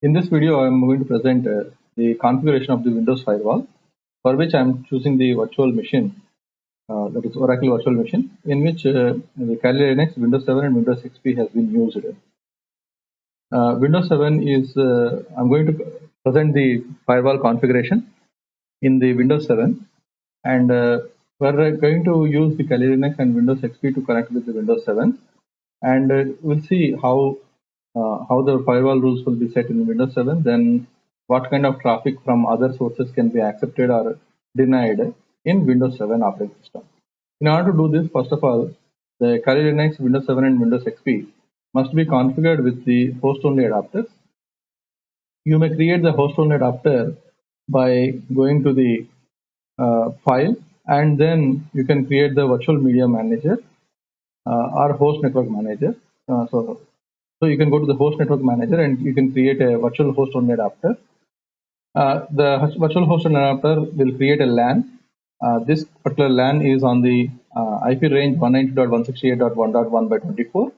In this video, I am going to present the configuration of the Windows firewall, for which I am choosing the virtual machine, that is Oracle Virtual Machine, in which the Kali Linux, Windows 7, and Windows XP has been used. Windows 7 is, I'm going to present the firewall configuration in the Windows 7, and we're going to use the Kali Linux and Windows XP to connect with the Windows 7, and we'll see how the firewall rules will be set in Windows 7, then what kind of traffic from other sources can be accepted or denied in Windows 7 operating system. In order to do this, first of all, the Kali Linux, Windows 7, and Windows XP must be configured with the host-only adapters. You may create the host-only adapter by going to the file, and then you can create the virtual media manager or host network manager. So you can go to the host network manager and you can create a virtual host only adapter. The virtual host only adapter will create a LAN. This particular LAN is on the IP range 192.168.1.1 by 24.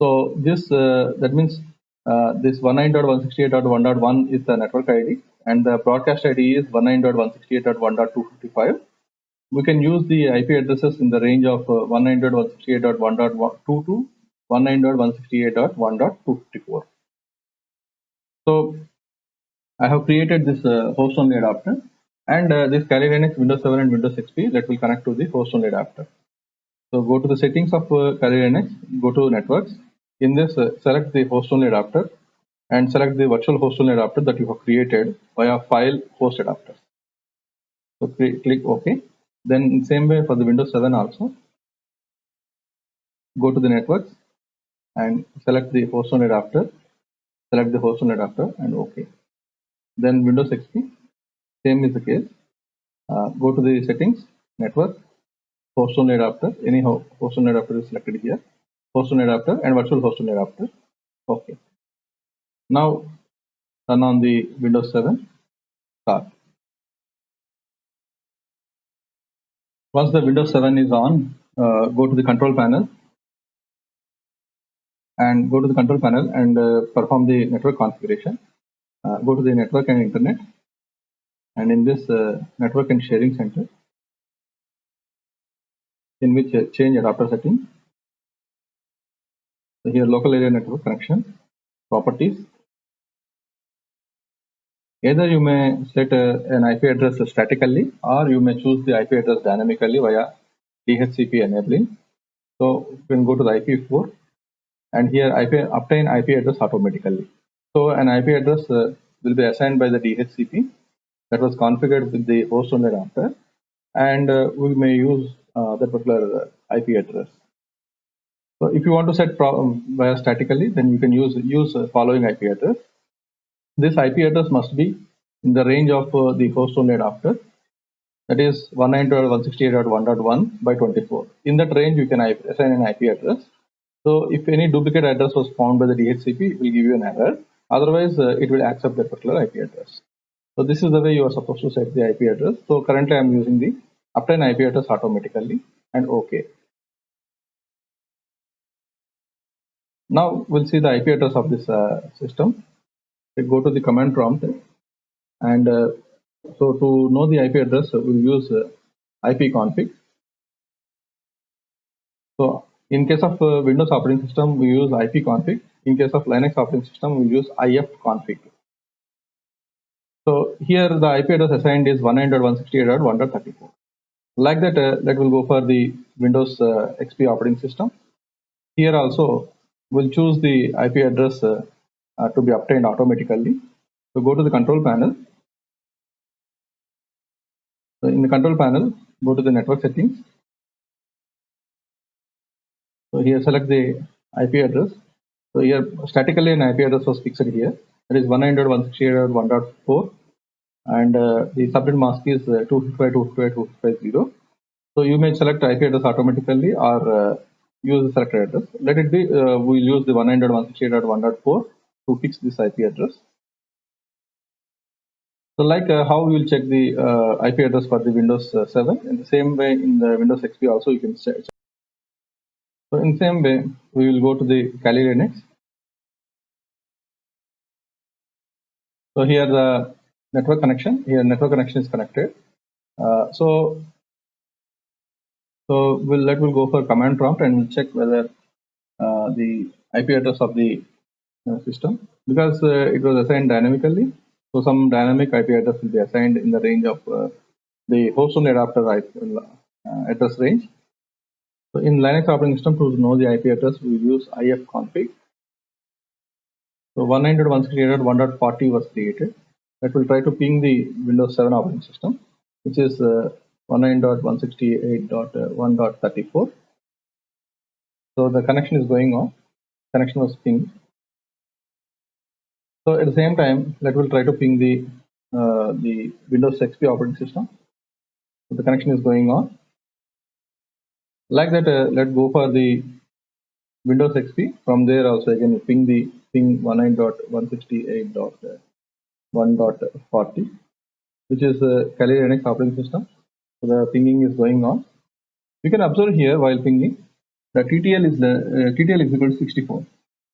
So this that means this 192.168.1.1 is the network ID, and the broadcast ID is 192.168.1.255. We can use the IP addresses in the range of 192.168.1.2 to 192.168.1.254. So I have created this host only adapter, and this Kali Linux, Windows 7, and Windows XP that will connect to the host only adapter. So go to the settings of Kali Linux, go to networks. In this, select the host only adapter and select the virtual host only adapter that you have created via file host adapter. So click OK. Then in same way for the Windows 7 also, go to the networks and select the host only adapter, select the host only adapter and OK. Then Windows XP, same is the case. Go to the settings, network, host only adapter, any host only adapter is selected here, host only adapter and virtual host only adapter. OK. Now turn on the Windows 7, start. Once the Windows 7 is on, go to the control panel and perform the network configuration. Go to the network and internet, and in this network and sharing center, in which change adapter setting. So here local area network connection, properties. Either you may set an IP address statically, or you may choose the IP address dynamically via DHCP enabling. So you can go to the IP4, and here obtain IP address automatically. So an IP address will be assigned by the DHCP that was configured with the host only adapter, and we may use that particular IP address. So if you want to set via statically, then you can use following IP address. This IP address must be in the range of the host only adapter, that is 192.168.1.1 by 24. In that range, you can assign an IP address. So if any duplicate address was found by the DHCP, it will give you an error. Otherwise, it will accept that particular IP address. So this is the way you are supposed to set the IP address. So currently, I am using the obtain IP address automatically and OK. Now we'll see the IP address of this system. We go to the command prompt, and so to know the IP address, we'll use ipconfig. So in case of Windows operating system, we use ipconfig. In case of Linux operating system, we use ifconfig. So here the IP address assigned is 192.168.1.34. Like that, that will go for the Windows XP operating system. Here also, we'll choose the IP address to be obtained automatically. So go to the control panel. So in the control panel, go to the network settings. So here select the IP address. So here statically an IP address was fixed here. That is 192.168.1.4, and the subnet mask is 255.255.255.0. So you may select IP address automatically or use the selected address. Let it be, we'll use the 192.168.1.4 to fix this IP address. So like how we will check the IP address for the Windows 7, in the same way in the Windows XP also you can check. So in the same way, we will go to the Kali Linux So here the network connection, network connection is connected. So we'll go for command prompt and we'll check whether the IP address of the system, because it was assigned dynamically. So some dynamic IP address will be assigned in the range of the host only adapter address range. So in Linux operating system, to know the IP address, we use ifconfig. So 192.168.1.40 was created. That will try to ping the Windows 7 operating system, which is 192.168.1.34. So the connection is going on. Connection was pinged. So at the same time, let will try to ping the Windows XP operating system. So the connection is going on. Like that, let's go for the Windows XP. From there also again you ping 192.168.1.40, which is Kali Linux operating system. So the pinging is going on. You can observe here while pinging, the TTL is equal to 64.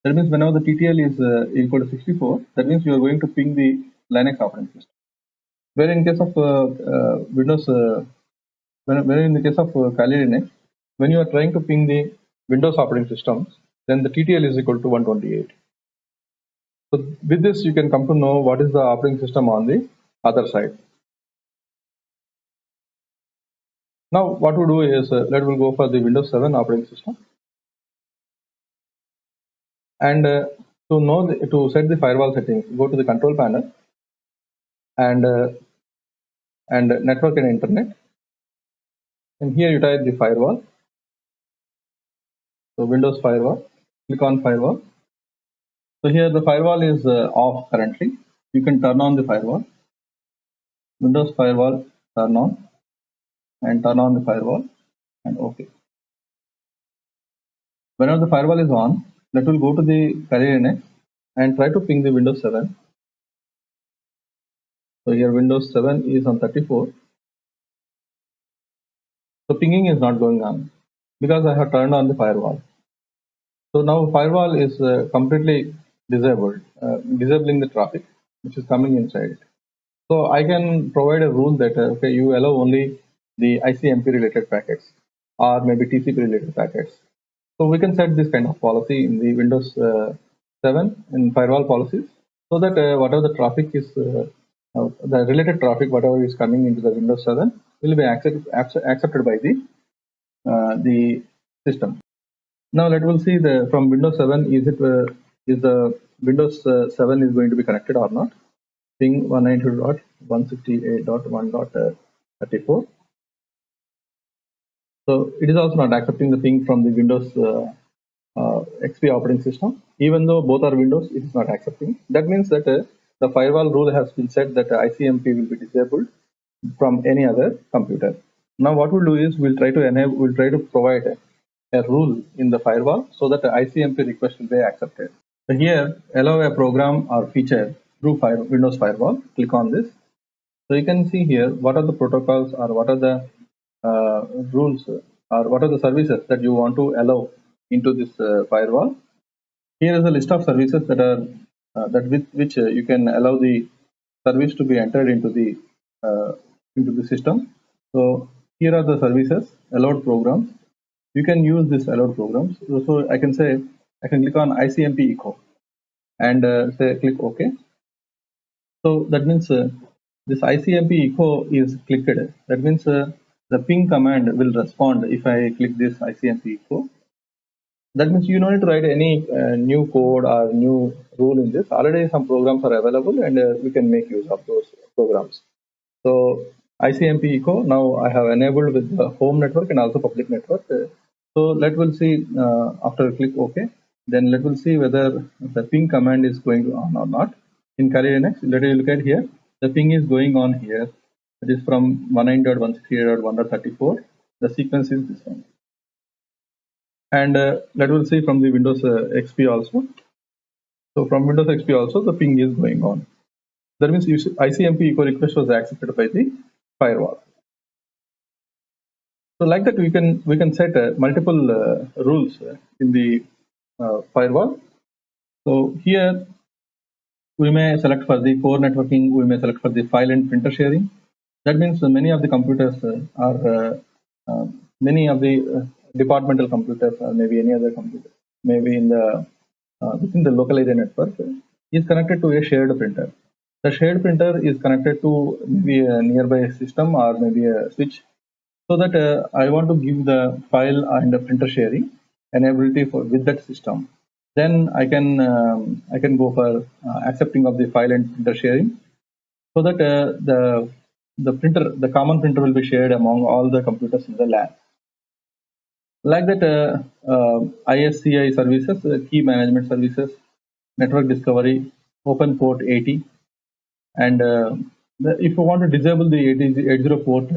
That means whenever the TTL is equal to 64, that means you are going to ping the Linux operating system. Where in case of Windows, where in the case of Kali Linux, when you are trying to ping the Windows operating systems, then the TTL is equal to 128. So with this, you can come to know what is the operating system on the other side. Now, what we do is let we'll go for the Windows 7 operating system, and to set the firewall settings, go to the control panel and network and internet, and here you type the firewall. So Windows firewall, click on firewall. So here the firewall is off currently. You can turn on the firewall. Windows firewall, turn on, and turn on the firewall, and OK. Whenever the firewall is on, let will go to the Kali Linux and try to ping the Windows 7. So here Windows 7 is on 34. So pinging is not going on because I have turned on the firewall. So now firewall is completely disabled, disabling the traffic which is coming inside. So I can provide a rule that okay, you allow only the ICMP related packets or maybe TCP related packets. So we can set this kind of policy in the Windows 7 in firewall policies, so that whatever the traffic is, the related traffic, whatever is coming into the Windows 7 will be accepted by the system. Now let us see the from Windows 7 is the Windows 7 is going to be connected or not. Ping 192.168.1.34. So it is also not accepting the ping from the Windows XP operating system. Even though both are Windows, it is not accepting. That means that the firewall rule has been set that ICMP will be disabled from any other computer. Now what we'll do is we'll try to provide a rule in the firewall so that the ICMP request will be accepted. So here, allow a program or feature through Windows Firewall. Click on this. So you can see here what are the protocols or what are the rules or what are the services that you want to allow into this firewall. Here is a list of services that are with which you can allow the service to be entered into the system. So here are the services, allowed programs. You can use this allowed programs. So I can say I can click on ICMP echo and say click OK. So that means this ICMP echo is clicked. That means the ping command will respond if I click this ICMP echo. That means you don't need to write any new code or new rule in this. Already some programs are available and we can make use of those programs. So ICMP echo now I have enabled with the home network and also public network. So let will see after click OK, then let will see whether the ping command is going on or not. In Kali Linux, let us look at here. The ping is going on here. It is from 192.168.1.34. The sequence is this one. And let will see from the Windows XP also. So from Windows XP also the ping is going on. That means ICMP echo request was accepted by the firewall. So like that we can set multiple rules in the firewall. So here we may select for the core networking, we may select for the file and printer sharing. That means many of the computers are many of the departmental computers, or maybe any other computer, maybe in the within the local area network, is connected to a shared printer. The shared printer is connected to maybe a nearby system or maybe a switch, so that I want to give the file and the printer sharing enability for with that system. Then I can go for accepting of the file and printer sharing, so that the common printer will be shared among all the computers in the lab. Like that, ISCI services, key management services, network discovery, open port 80, and if you want to disable the 80 port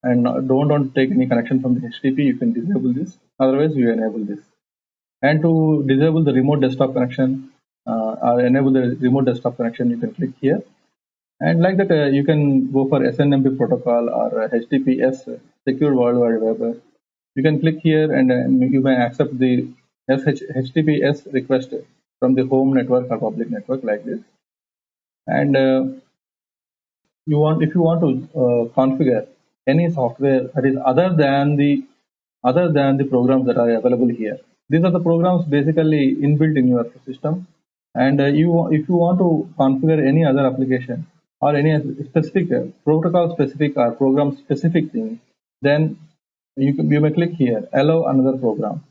and don't want to take any connection from the HTTP, you can disable this. Otherwise, you enable this. And to disable the remote desktop connection or enable the remote desktop connection, you can click here. And like that, you can go for SNMP protocol or HTTPS, Secure World Wide Web. You can click here and you may accept the HTTPS request from the home network or public network like this. And if you want to configure any software that is other than the programs that are available here. These are the programs basically inbuilt in your system. And if you want to configure any other application or any specific protocol specific or program specific thing, then you may click here, allow another program.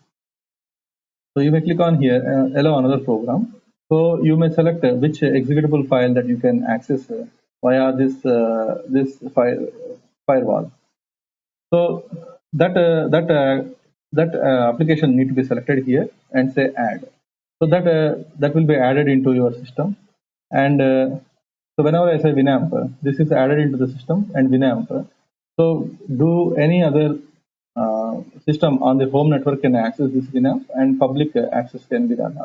So you may click on here, allow another program. So you may select which executable file that you can access via this firewall. So that application need to be selected here and say add. So that will be added into your system. And so whenever I say Winamp, this is added into the system and Winamp. So do any other system on the home network can access this Winamp, and public access can be done.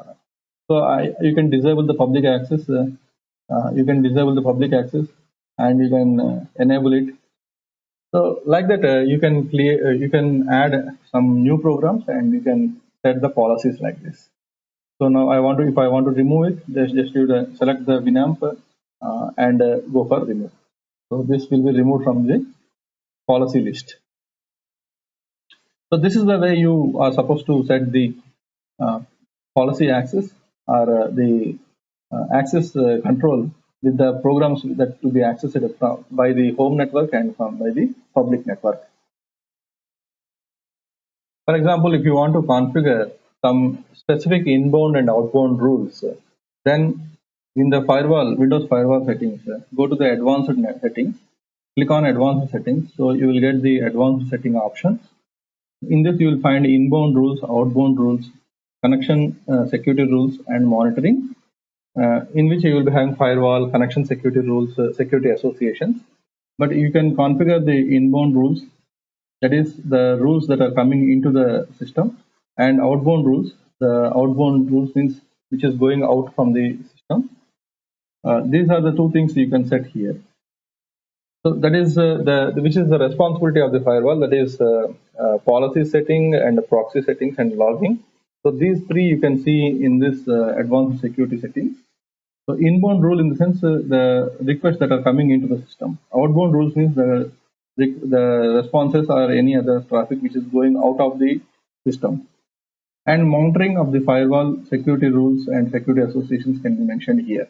So you can disable the public access. You can disable the public access, and you can enable it. So like that, you can add some new programs, and you can set the policies like this. So now if I want to remove it, just select the Winamp and go for remove. So this will be removed from the policy list. So this is the way you are supposed to set the policy access or the access control with the programs that to be accessed by the home network and by the public network. For example, if you want to configure some specific inbound and outbound rules, then in the Windows firewall settings, go to the advanced settings, click on advanced settings. So you will get the advanced setting options. In this, you will find inbound rules, outbound rules, connection security rules, and monitoring, in which you will be having firewall, connection security rules, security associations. But you can configure the inbound rules, that is the rules that are coming into the system, and outbound rules. The outbound rules means which is going out from the system. These are the two things you can set here. So that is which is the responsibility of the firewall. That is policy setting and proxy settings and logging. So these three you can see in this advanced security settings. So inbound rule in the sense the requests that are coming into the system. Outbound rules means the responses or any other traffic which is going out of the system. And monitoring of the firewall security rules and security associations can be mentioned here.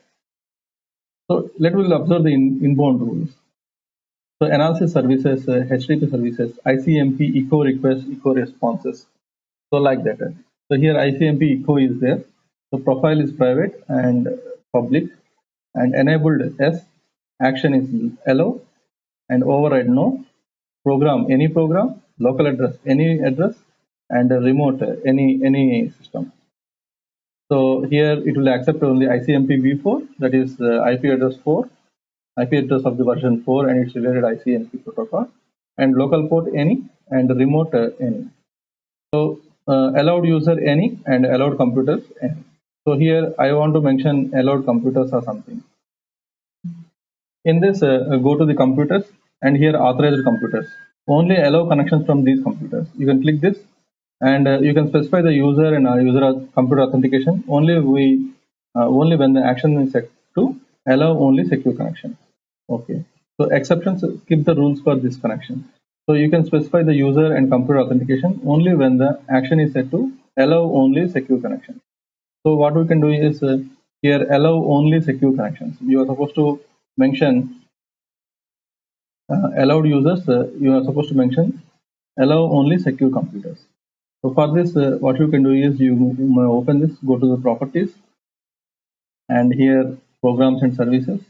So let us observe the inbound rules. So analysis services, HTTP services, ICMP, echo requests, echo responses. So like that. So here ICMP echo is there. So profile is private and public, and enabled yes, action is allow, and override no, program any program, local address any address, and remote any system. So here it will accept only ICMP v4, that is IP address 4, IP address of the version 4 and its related ICMP protocol, and local port any, and remote any. So allowed user any, and allowed computers any. So here I want to mention allowed computers or something. In this, go to the computers, and here authorized computers. Only allow connections from these computers. You can click this, and you can specify the user and user computer authentication. Only when the action is to allow only secure connection. Okay. So exceptions keep the rules for this connection. So you can specify the user and computer authentication only when the action is set to allow only secure connection. So what we can do is here allow only secure connections. You are supposed to mention allowed users. You are supposed to mention allow only secure computers. So for this, what you can do is you may open this, go to the properties, and here programs and services.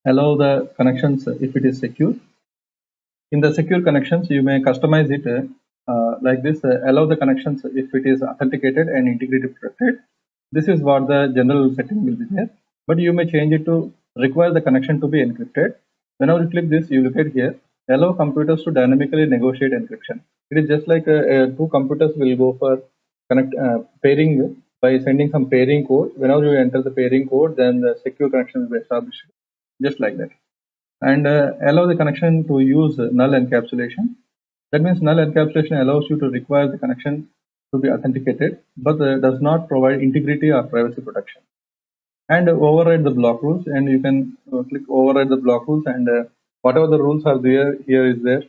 Allow the connections if it is secure. In the secure connections, you may customize it like this. Allow the connections if it is authenticated and integrity protected. This is what the general setting will be there. But you may change it to require the connection to be encrypted. Whenever you click this, you look at here. Allow computers to dynamically negotiate encryption. It is just like two computers will go for pairing by sending some pairing code. Whenever you enter the pairing code, then the secure connection will be established, just like that. And allow the connection to use null encapsulation. That means null encapsulation allows you to require the connection to be authenticated, but does not provide integrity or privacy protection. And override the block rules, and you can click override the block rules, and whatever the rules are there, here is there,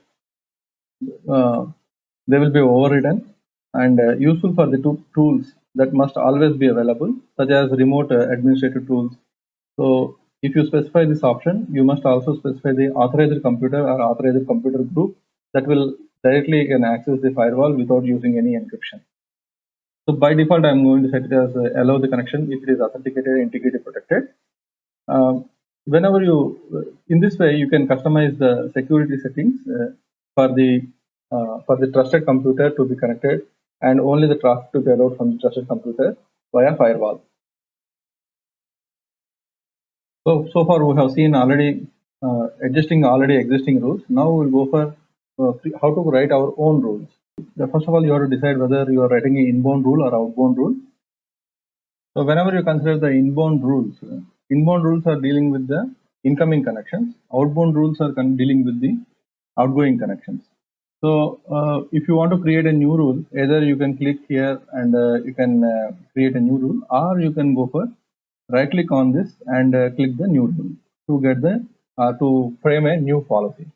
they will be overridden, and useful for the two tools that must always be available, such as remote administrative tools. So if you specify this option, you must also specify the authorized computer or authorized computer group that will directly can access the firewall without using any encryption. So by default, I'm going to set it as allow the connection if it is authenticated, integrity protected. Whenever you, in this way, you can customize the security settings for the trusted computer to be connected, and only the traffic to be allowed from the trusted computer via firewall. So far we have seen already adjusting already existing rules. Now we'll go for how to write our own rules. First of all, you have to decide whether you are writing an inbound rule or outbound rule. So whenever you consider the inbound rules are dealing with the incoming connections. Outbound rules are dealing with the outgoing connections. So if you want to create a new rule, either you can click here and you can create a new rule, or you can go for right click on this and click the new rule to get the to frame a new policy.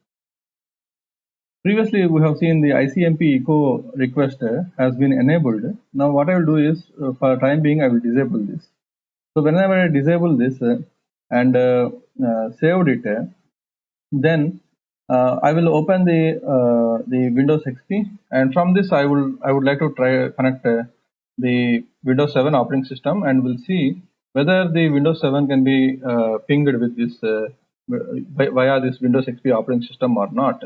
Previously, we have seen the ICMP echo request has been enabled. Now, what I will do is, for time being, I will disable this. So, whenever I disable this and saved it, then I will open the Windows XP, and from this, I would like to try connect the Windows 7 operating system, and we'll see whether the Windows 7 can be pinged with this via this Windows XP operating system or not.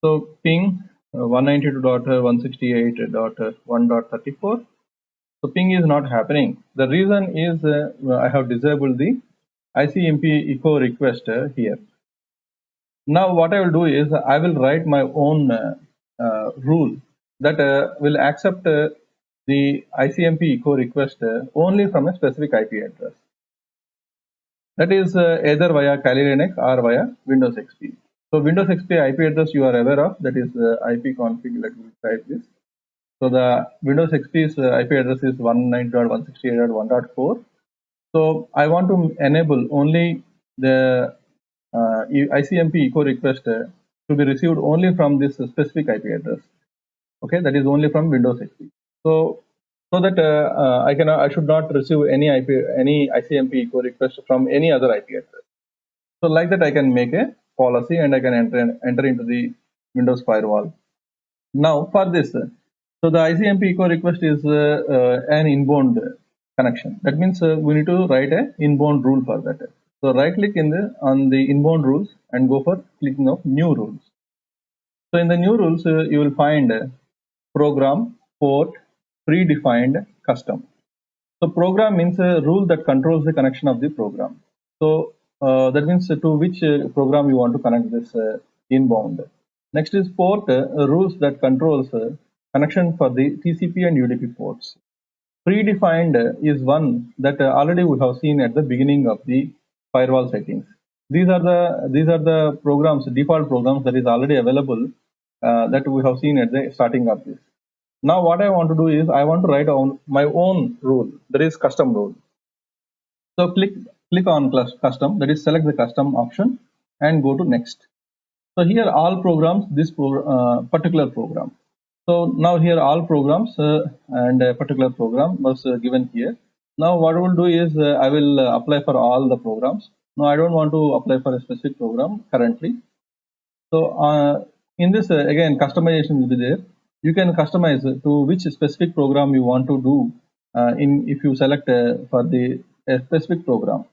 So ping 192.168.1.34. So ping is not happening. The reason is I have disabled the ICMP echo request here. Now what I will do is I will write my own rule that will accept the ICMP echo request only from a specific IP address. That is either via Kali Linux or via Windows XP. So Windows XP IP address you are aware of, that is ipconfig. Let me type this. So the Windows XP's IP address is 192.168.1.4. So I want to enable only the ICMP echo request to be received only from this specific IP address. Okay, that is only from Windows XP. So that I should not receive any ICMP echo request from any other IP address. So like that, I can make a policy and I can enter into the Windows firewall. Now for this, so the ICMP echo request is an inbound connection. That means we need to write an inbound rule for that. So right click on the inbound rules and go for clicking of new rules. So in the new rules, you will find program, port, predefined, custom. So program means a rule that controls the connection of the program. So that means to which program you want to connect this inbound. Next is port, rules that controls connection for the TCP and UDP ports. Predefined is one that already we have seen at the beginning of the firewall settings. These are the programs, default programs that is already available that we have seen at the starting of this. Now what I want to do is I want to write on my own rule, that is custom rule. So click on custom, that is select the custom option and go to next. So here all programs, this particular program. So now here all programs and a particular program was given here. Now what I will do is I will apply for all the programs. Now I don't want to apply for a specific program currently. So in this again customization will be there. You can customize to which specific program you want to do in if you select for the specific program.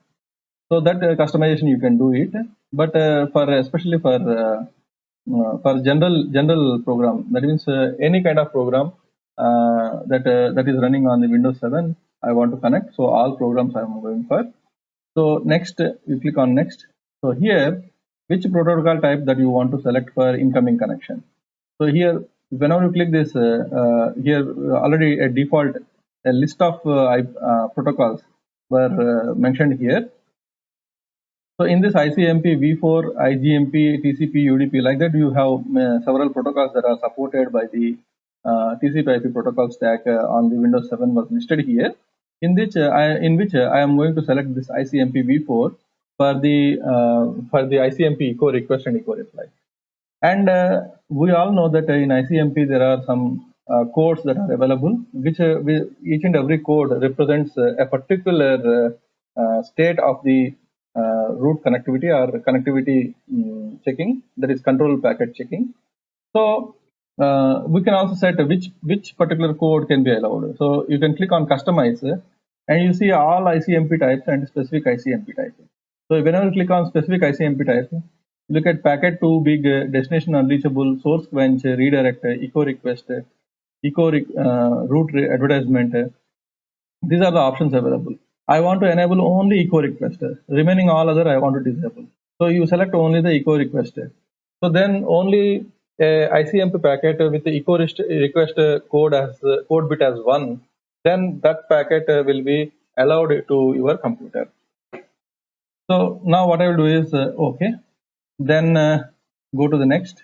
So that customization you can do it, but for especially for general program, that means any kind of program that is running on the Windows 7, I want to connect. So all programs I am going for. So next, you click on next. So here, which protocol type that you want to select for incoming connection. So here, whenever you click this, here already a default a list of protocols were mentioned here. So in this ICMP, V4, IGMP, TCP, UDP, like that, you have several protocols that are supported by the TCP/IP protocol stack on the Windows 7 was listed here. In which I am going to select this ICMP V4 for the ICMP echo request and echo reply. And we all know that in ICMP there are some codes that are available, which each and every code represents a particular state of the root connectivity or connectivity checking, that is control packet checking. So we can also set which particular code can be allowed. So you can click on customize and you see all ICMP types and specific ICMP types. So whenever you click on specific ICMP types, look at packet to big, destination unreachable, source quench, redirect, echo request, root advertisement. These are the options available. I want to enable only echo request. Remaining all other I want to disable. So you select only the echo request. So then only ICMP packet with the echo request code bit as 1, then that packet will be allowed to your computer. So now what I will do is okay. Then go to the next.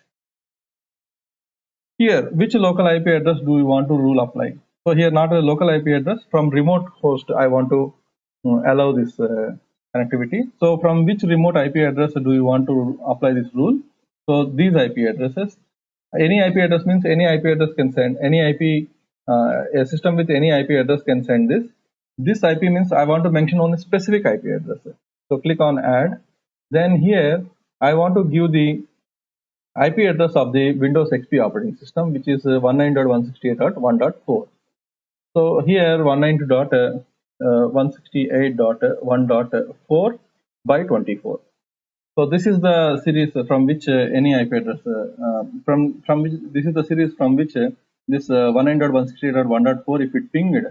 Here, which local IP address do you want to rule apply? So here, not a local IP address, from remote host, I want to allow this connectivity. So from which remote IP address do you want to apply this rule? So these IP addresses, any IP address means any IP address can send, any IP, a system with any IP address can send this. This IP means I want to mention only specific IP address. So click on add. Then here, I want to give the IP address of the Windows XP operating system, which is 192.168.1.4. So here 192.168.1.4 by 24. So this is the series from which any IP address from which this is the series from which this 192.168.1.4 if it pinged,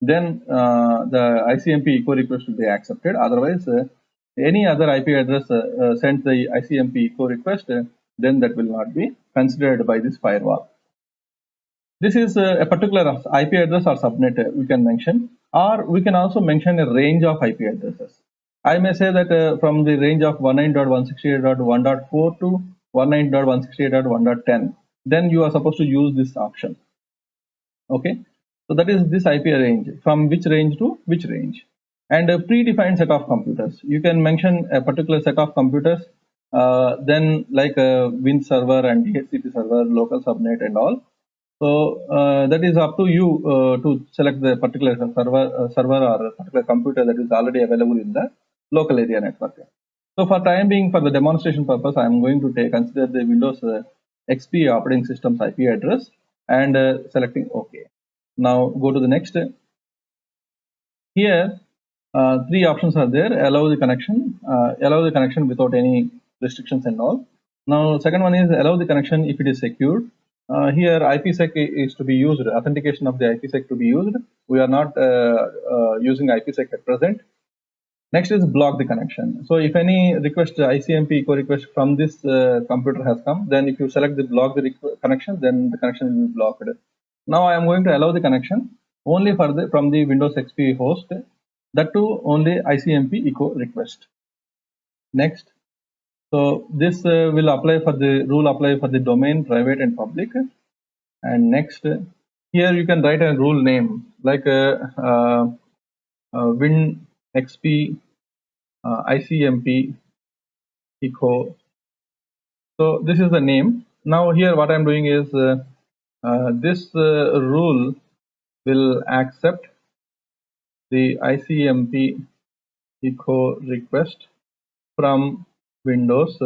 then the ICMP echo request will be accepted. Otherwise, any other IP address sends the ICMP echo request, then that will not be considered by this firewall. This is a particular IP address or subnet we can mention, or we can also mention a range of IP addresses. I may say that from the range of 19.168.1.4 to 19.168.1.10, then you are supposed to use this option. Okay, so that is this IP range, from which range to which range, and a predefined set of computers. You can mention a particular set of computers, then like a Win server and DHCP server, local subnet, and all. So that is up to you to select the particular server or particular computer that is already available in the local area network. So for time being, for the demonstration purpose, I am going to consider the Windows XP operating system's IP address and selecting OK. Now go to the next. Here, three options are there: allow the connection without any restrictions and all. Now, second one is allow the connection if it is secured. Here, IPsec is to be used, authentication of the IPsec to be used. We are not using IPsec at present. Next is block the connection. So if any request ICMP echo request from this computer has come, then if you select the block the connection, then the connection will be blocked. Now I am going to allow the connection only for the from the Windows XP host, that too only ICMP echo request. Next. So this will apply for the rule apply for the domain, private and public. And next, here you can write a rule name like Win XP ICMP echo. So this is the name. Now here what I'm doing is this rule will accept the ICMP echo request from Windows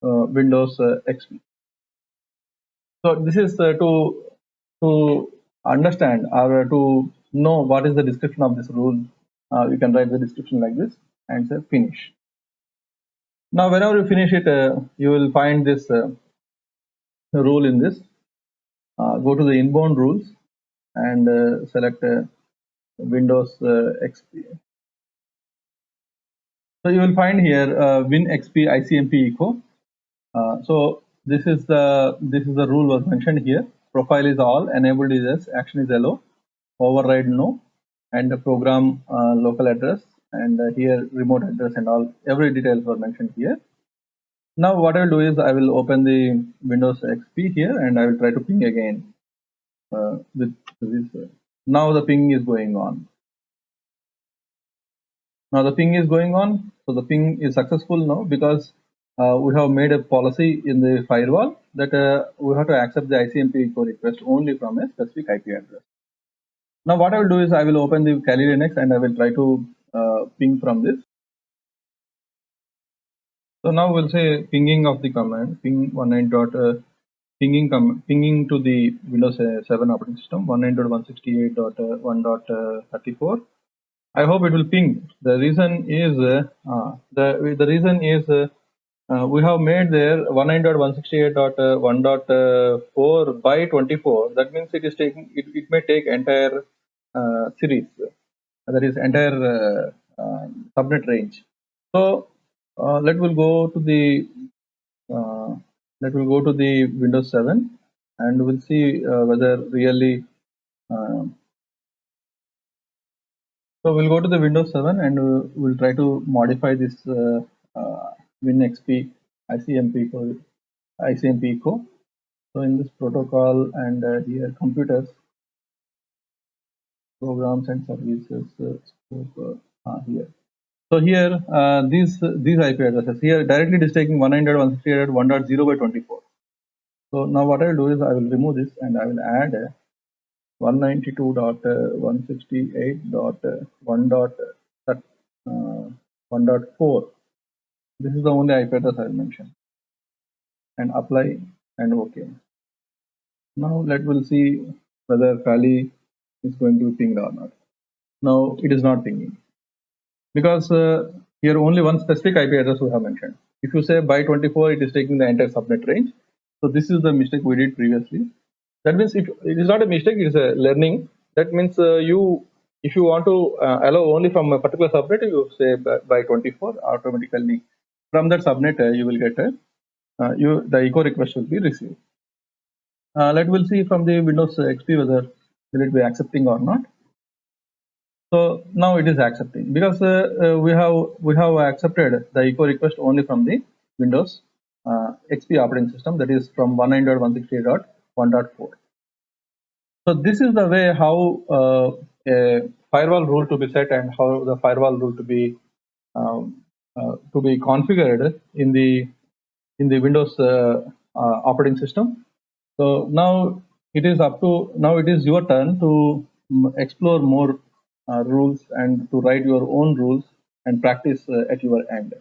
XP. So this is to understand or to know what is the description of this rule. You can write the description like this and say finish. Now whenever you finish it, you will find this rule in this. Go to the inbound rules and select Windows XP. So you will find here Win XP ICMP echo. So this is the rule was mentioned here. Profile is all, enabled is yes, action is hello, override no, and the program local address, and here remote address and all, every details were mentioned here. Now what I will do is I will open the Windows XP here and I will try to ping again with this. Now the ping is going on. Now the ping is going on. So the ping is successful now because we have made a policy in the firewall that we have to accept the ICMP echo request only from a specific IP address. Now what I will do is I will open the Kali Linux and I will try to ping from this. So now we'll say pinging of the command ping 19 dot pinging to the Windows 7 operating system 19.168.1.34. I hope it will ping. The reason is the reason is we have made there 19.168.1.4 by 24. That means it is taking it may take entire series, that is entire subnet range. So let will go to the Windows 7 and we'll see whether really. So we'll go to the Windows 7 and we'll try to modify this WinXP ICMP echo. So in this protocol and here computers, programs and services here. So here these IP addresses here directly it is taking 192.168.1.0 by 24. So now what I will do is I will remove this and I will add 192.168.1.4. This is the only IP address I will mention and apply and OK. Now let will see whether Kali is going to be pinged or not. Now it is not pinging because here only one specific IP address we have mentioned. If you say by 24, it is taking the entire subnet range. So this is the mistake we did previously. That means it is not a mistake; it is a learning. That means if you want to allow only from a particular subnet, you say by 24 automatically from that subnet you will get the echo request will be received. Let we'll see from the Windows XP whether will it be accepting or not. So now it is accepting because we have accepted the echo request only from the Windows XP operating system, that is from 19.168.1.4. So this is the way how a firewall rule to be set and how the firewall rule to be configured in the Windows operating system. So now it is your turn to explore more rules and to write your own rules and practice at your end.